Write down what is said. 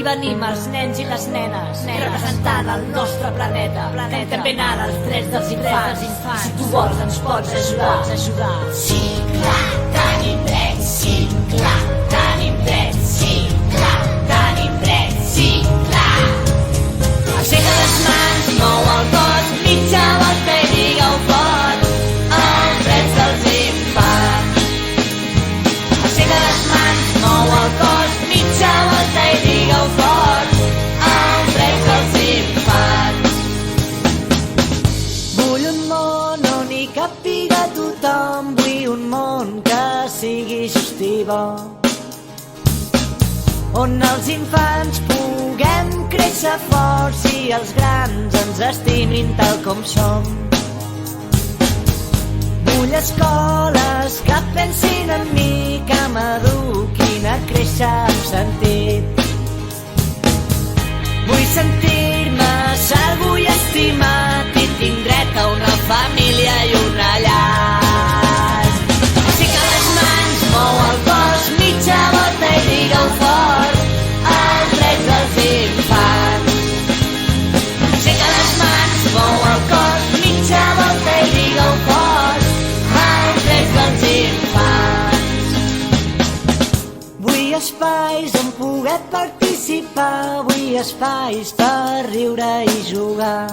venim els nens i les nenes, representant el nostre planeta. Fem també anar els drets dels infants. Si tu vols ens pots ajudar. Sí, clar, tenim drets, sí, clar, tenim drets, sí, clar, tenim drets, sí, clar. Aixeca les mans, mou el cos, mitja volta i digue-ho fort, els drets dels infants. Aixeca les mans, mou el cos, mitja volta i digue-ho fort, els drets dels infants. Vull un món on hi càpiga tothom, vull un món que sigui just i bo, on els infants puguem créixer forts i els grans ens estimin tal com som. Vull escoles que pensin en mi, que m'eduquin a créixer amb sentit. Vull sentir-me segur i estimat i tinc dret a una família i una llar. Aixeca les mans, mou el cos, mitja volta i digue-ho fort, els drets dels infants. Aixeca les mans, mou el cos, mitja volta i digue-ho fort, els drets dels infants. Vull espais on poder participar, vull espais per riure i jugar.